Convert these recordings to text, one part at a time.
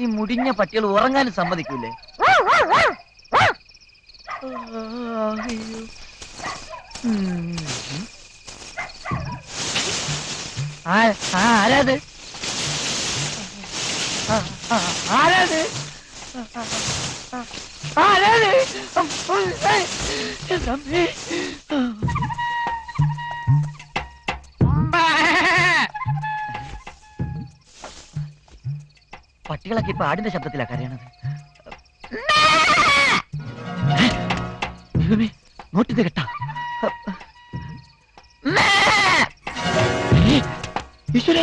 ഈ മുടിഞ്ഞ പട്ടികൾ ഉറങ്ങാനും സമ്മതിക്കൂലേ? ആരാത്? ആരാത്? ആരാത്? പട്ടികളൊക്കെ ഇപ്പൊ ആടിന്റെ ശബ്ദത്തിലാ കരയണത്. നോട്ടിത് കേട്ടാ? ഈശ്വര,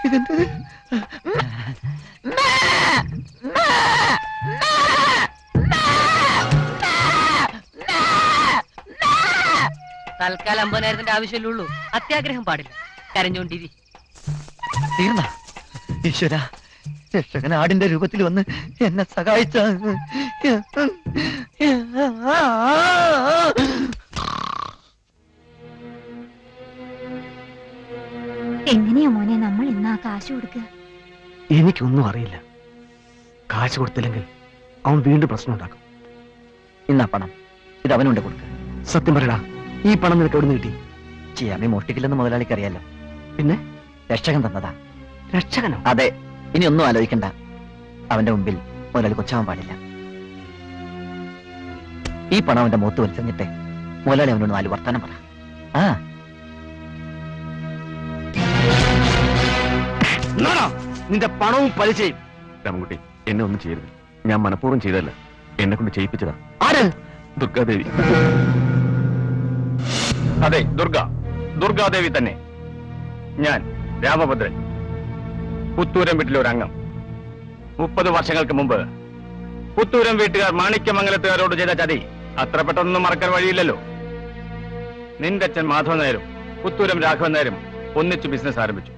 ഇതെന്തത്? തൽക്കാലം 50,000 ആവശ്യമല്ലുള്ളൂ. അത്യാഗ്രഹം പാടില്ല. കരഞ്ഞോണ്ടിരി. തീർന്ന ഈശ്വര, രക്ഷകൻ ആടിന്റെ രൂപത്തിൽ വന്ന് എന്നെ സഹായിച്ച. എങ്ങനെയാ മോനെ നമ്മൾ ഇന്ന് ആ കാശ് കൊടുക്കുക? എനിക്കൊന്നും അറിയില്ല. കാശ് കൊടുത്തില്ലെങ്കിൽ അവൻ വീണ്ടും പ്രശ്നം ഉണ്ടാക്കും. ഇന്നാ പണം, ഇത് അവനുണ്ട് കൊടുക്ക. സത്യം പറയടാ, ഈ പണം നിനക്ക് എവിടെ നിന്ന് കിട്ടി? ചെയ്യാമേ മോഷ്ടിക്കില്ലെന്ന് മുതലാളിക്ക് അറിയാലോ. പിന്നെ രക്ഷകൻ തന്നതാ. രക്ഷകനോ? അതെ, ഇനി ഒന്നും ആലോചിക്കണ്ട. അവന്റെ മുമ്പിൽ മുതലാളി കൊച്ചാവാൻ പാടില്ല. ഈ പണം അവന്റെ മുഖത്ത് വലിച്ചെറിഞ്ഞിട്ട് മുതലാളി അവനോട് 4 വർത്താനം പറ. നിന്റെ പണവും പലിശയും. രാമൻകുട്ടി, എന്നെ ഒന്നും ചെയ്യരുത്. ഞാൻ മനഃപൂർവ്വം ചെയ്തല്ല, എന്നെ കൊണ്ട് ചെയ്യിപ്പിച്ചതാ. ആര്? ദുർഗാദേവി. അതെ, ദുർഗാദേവി തന്നെ. ഞാൻ രാമഭദ്രൻ, പുത്തൂരം വീട്ടിലെ ഒരു അംഗം. 30 വർഷങ്ങൾക്ക് മുമ്പ് പുത്തൂരം വീട്ടുകാർ മാണിക്യമംഗലത്തുകാരോട് ചെയ്ത ചതി അത്ര പെട്ടെന്നൊന്നും മറക്കാൻ വഴിയില്ലല്ലോ. നിന്റെ അച്ഛൻ മാധവൻ നായരും പുത്തൂരം രാഘവൻ നായരും ഒന്നിച്ചു ബിസിനസ് ആരംഭിച്ചു.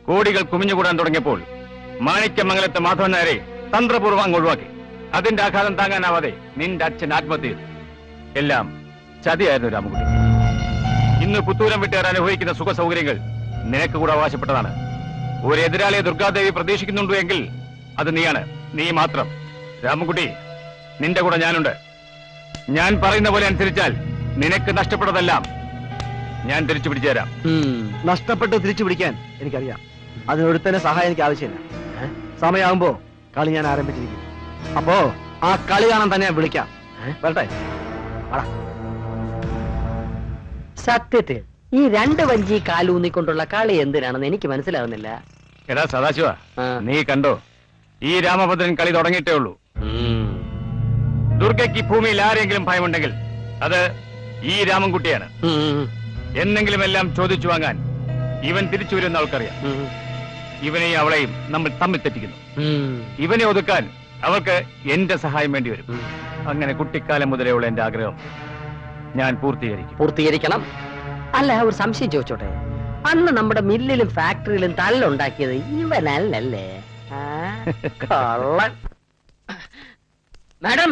കോടികൾ കുമിഞ്ഞുകൂടാൻ തുടങ്ങിയപ്പോൾ മാണിക്യമംഗലത്തെ മാധവൻ നായരെ തന്ത്രപൂർവ്വം അങ്ങ് ഒഴിവാക്കി. അതിന്റെ ആഘാതം താങ്ങാനാവാതെ നിന്റെ അച്ഛൻ ആത്മഹത്യ ചെയ്തു. എല്ലാം ചതിയായിരുന്നു രാമൻകുട്ടി. ഇന്ന് പുത്തൂരം വീട്ടുകാർ അനുഭവിക്കുന്ന സുഖ സൗകര്യങ്ങൾ നിനക്ക് കൂടെ അവകാശപ്പെട്ടതാണ്. ഒരു എതിരാളിയെ ദുർഗാദേവി പ്രതീക്ഷിക്കുന്നുണ്ടോ എങ്കിൽ അത് നീയാണ്, നീ മാത്രം. രാമൻകുട്ടി, നിന്റെ കൂടെ ഞാനുണ്ട്. ഞാൻ പറയുന്ന പോലെ അനുസരിച്ചാൽ നിനക്ക് നഷ്ടപ്പെട്ടതെല്ലാം ഞാൻ തിരിച്ചു പിടിച്ചു തരാം. നഷ്ടപ്പെട്ട് തിരിച്ചു പിടിക്കാൻ എനിക്കറിയാം. അതിനൊരുത്തന്നെ സഹായം എനിക്ക് ആവശ്യമില്ല. സമയമാകുമ്പോ കളി ഞാൻ ആരംഭിച്ചിരിക്കും. അപ്പോ ആ കളി കാണാൻ തന്നെ വിളിക്കാം. വരട്ടെ? സത്യത്തിൽ ഈ 2 വഞ്ചി കാലൂന്നിക്കൊണ്ടുള്ള കളി എന്തിനാണെന്ന് എനിക്ക് മനസ്സിലാവുന്നില്ല. എടാ സദാശിവ, നീ കണ്ടോ, ഈ രാമഭദ്രൻ കളി തുടങ്ങിയിട്ടേ ഉള്ളൂ. ദുർഗയ്ക്ക് ഭൂമിയിൽ ആരെങ്കിലും ഭയമുണ്ടെങ്കിൽ അത് ഈ രാമൻകുട്ടിയാണ്. എന്നെങ്കിലും എല്ലാം ചോദിച്ചു വാങ്ങാൻ ഇവൻ തിരിച്ചു വരുമെന്ന് അവൾക്കറിയാം. ഇവനെയും അവളെയും നമ്മൾ തമ്മിൽ തെറ്റിക്കുന്നു. ഇവനെ ഒതുക്കാൻ അവൾക്ക് എന്റെ സഹായം വേണ്ടി വരും. അങ്ങനെ കുട്ടിക്കാലം മുതലെയുള്ള എന്റെ ആഗ്രഹം ഞാൻ പൂർത്തീകരിക്കണം. അല്ല, ഒരു സംശയം ചോദിച്ചോട്ടെ. അന്ന് നമ്മുടെ മില്ലിലും ഫാക്ടറിയിലും തല്ലുണ്ടാക്കിയത് ഇവനല്ലേ? മാഡം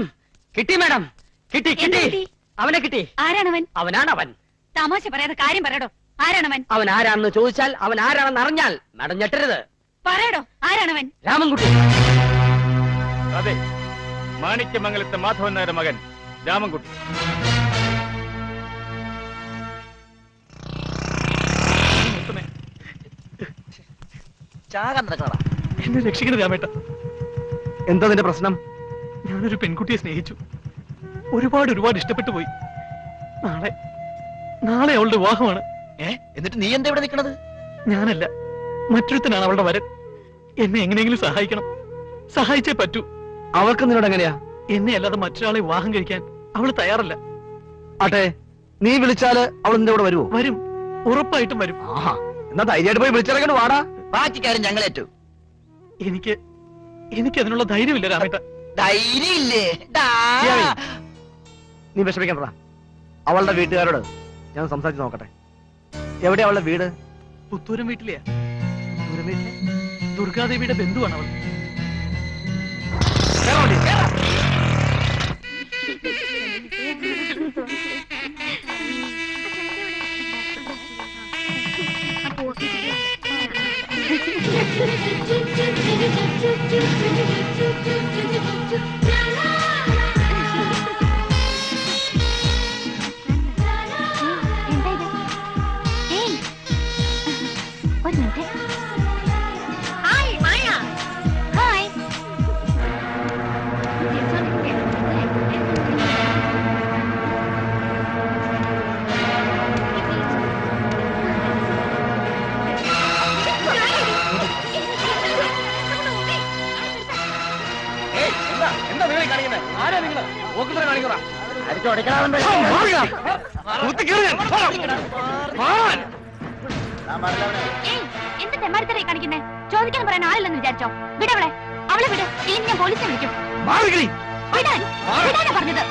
കിട്ടി, മാഡം കിട്ടി. അവനെ കിട്ടി. ആരാണവൻ? അവനാണവൻ. തമാശ പറയാതെ കാര്യം പറയടോ. ആരാണവൻ? അവൻ ആരാണെന്ന് ചോദിച്ചാൽ അവൻ ആരാണെന്ന് അറിഞ്ഞാൽ മാഡം ഞെട്ടരുത്. പറയടോ, ആരാണവൻ? രാമൻകുട്ടി. അതെ, മാണിക്യമംഗലത്തെ മാധവൻ നായരുടെ മകൻ രാമൻകുട്ടി. എന്നെ രക്ഷിക്കണം രാമേട്ട. എന്താ നിന്റെ പ്രശ്നം? ഞാനൊരു പെൺകുട്ടിയെ സ്നേഹിച്ചു. ഒരുപാട് ഇഷ്ടപ്പെട്ടു പോയി. നാളെ അവളുടെ വിവാഹമാണ്. എന്നിട്ട് നീ എന്താ ഇവിടെ നിൽക്കണത്? ഞാനല്ല, മറ്റൊരുത്തനാണ് അവളുടെ വരൻ. എന്നെ എങ്ങനെയെങ്കിലും സഹായിക്കണം. സഹായിച്ചേ പറ്റൂ. അവൾക്ക് നിന്നോട് എങ്ങനെയാ? എന്നെ അല്ലാതെ മറ്റൊരാളെ വിവാഹം കഴിക്കാൻ അവള് തയ്യാറല്ല. ആട്ടെ, നീ വിളിച്ചാല് അവൾ നിന്റെ കൂടെ വരുമോ? വരും, ഉറപ്പായിട്ടും വരും. എന്നാ ധൈര്യമായിട്ട് പോയി വിളിച്ചിറങ്ങണം. വാടാ. ബാക്കി കാര്യം ഞങ്ങളേറ്റു. എനിക്ക് അതിനുള്ള ധൈര്യമില്ല രാമേട്ട. ധൈര്യമില്ലേ? നീ വിഷമിക്കണ്ട. അവളുടെ വീട്ടുകാരോട് ഞാൻ സംസാരിച്ച് നോക്കട്ടെ. എവിടെയാ അവളുടെ വീട്? പുത്തൂരം വീട്ടിലെയാ. ദുർഗാദേവിയുടെ ബന്ധുവാണ് അവൾ. എന്താ ഇത്? ഏയ്, ഒരു മിനിറ്റ്. ഹായ്. എന്താ നിങ്ങൾ കാണിക്കുന്നത്? ആരാ നിങ്ങൾ? ഓക്കുത്തര കാണിക്കണ ഏയ്, എന്ത് തെമ്മാടിത്തരായി കാണിക്കുന്നേ? ചോദിക്കാൻ പറയാൻ ആളില്ലെന്ന് വിചാരിച്ചോ? വിടവളെ, അവളെ വിട്, ഇല്ലെങ്കിൽ ഞാൻ പോലീസിനെ വിളിക്കും. വിടാനാ പറഞ്ഞത്.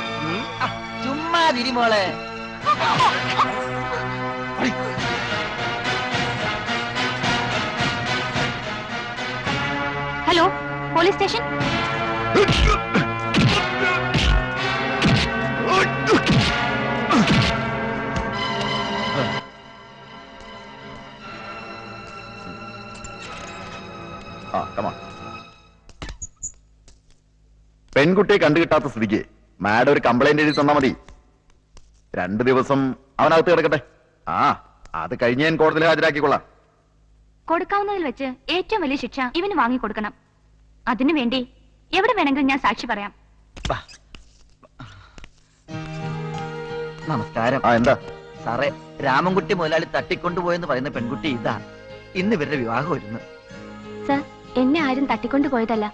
ചുമ്മാ തിരിമോളെ. Hello, police station. പെൺകുട്ടിയെ കണ്ടുകിട്ടാത്ത സ്ഥിതിക്ക് മാഡം ഒരു കംപ്ലൈന്റ് എഴുതി തന്നാ മതി. 2 ദിവസം അവനകത്ത് കിടക്കട്ടെ. അത് കഴിഞ്ഞ് ഞാൻ കോടതിയിൽ ഹാജരാക്കിക്കൊള്ളാം. കൊടുക്കാവുന്നതിൽ വെച്ച് ഏറ്റവും വലിയ ശിക്ഷ ഇവന് വാങ്ങിക്കൊടുക്കണം. അതിനു വേണ്ടി എവിടെ വേണമെങ്കിലും ഞാൻ സാക്ഷി പറയാം. നമസ്കാരം. എന്താ സാറേ, രാമൻകുട്ടി മുതലാളി തട്ടിക്കൊണ്ടുപോയെന്ന് പറയുന്ന പെൺകുട്ടി ഇതാ. ഇന്ന് ഇവരുടെ വിവാഹം വരുന്നു. സർ, എന്നെ ആരും തട്ടിക്കൊണ്ടുപോയതല്ല.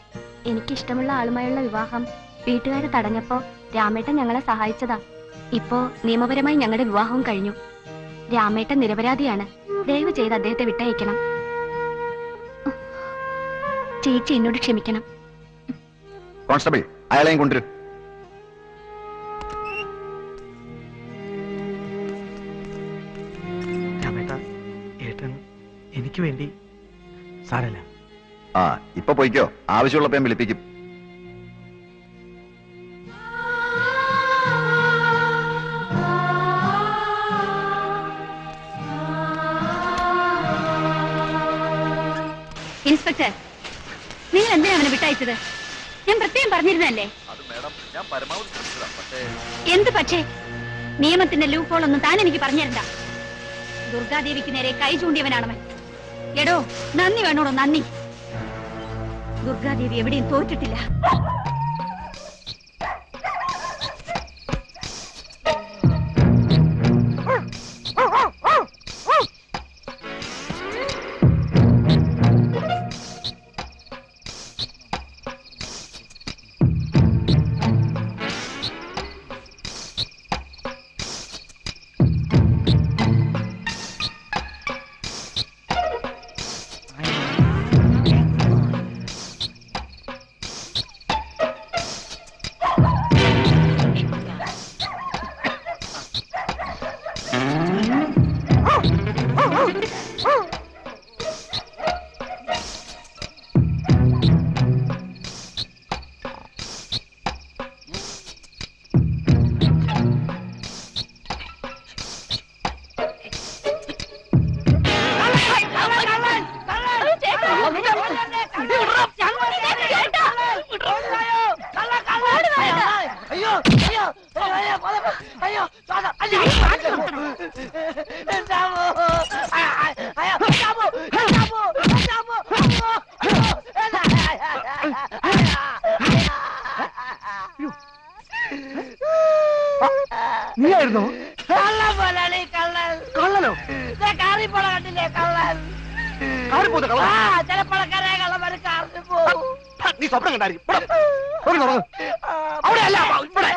എനിക്കിഷ്ടമുള്ള ആളുമായുള്ള വിവാഹം വീട്ടുകാരെ തടഞ്ഞപ്പോ രാമേട്ടൻ ഞങ്ങളെ സഹായിച്ചതാ. ഇപ്പോ നിയമപരമായി ഞങ്ങളുടെ വിവാഹവും കഴിഞ്ഞു. രാമേട്ടൻ നിരപരാധിയാണ്. ദയവ് ചെയ്ത് അദ്ദേഹത്തെ വിട്ടയക്കണം. ചേച്ചി എന്നോട് ക്ഷമിക്കണം. കോൺസ്റ്റബിൾ, അയാളെയും കൊണ്ടുവരും. രാമേട്ട, ഏട്ടൻ എനിക്ക് വേണ്ടി സാരല്ല. ഇപ്പൊ പോയിക്കോ. ആവശ്യമുള്ളപ്പോ ഞാൻ വിളിപ്പിക്കും. ഇൻസ്പെക്ടർ, നിങ്ങൾ എന്തിനാ അവനെ വിട്ടയച്ചത്? ഞാൻ പ്രത്യേകം പറഞ്ഞിരുന്നല്ലേ. എന്ത് പക്ഷേ? നിയമത്തിന്റെ ലൂപ്പ് ഹോൾ ഒന്നും താൻ എനിക്ക് പറഞ്ഞിരണ്ട. ദുർഗാദേവിക്ക് നേരെ കൈ ചൂണ്ടിയവനാണവൻ. എടോ, നന്ദി വേണോടോ, നന്ദി. ദുർഗാദേവി എവിടെയും തോറ്റിട്ടില്ല. നീയായിരുന്നോ? കള്ളനോ? കാറിപ്പോള കണ്ടില്ലേ കള്ളൻ? ചിലപ്പോഴൊക്കെ കള്ളന്മാര് കാറിന് പോകും. നീ സ്വപ്നം കണ്ടായിരിക്കും. അവിടെ അല്ല ഇവിടെ.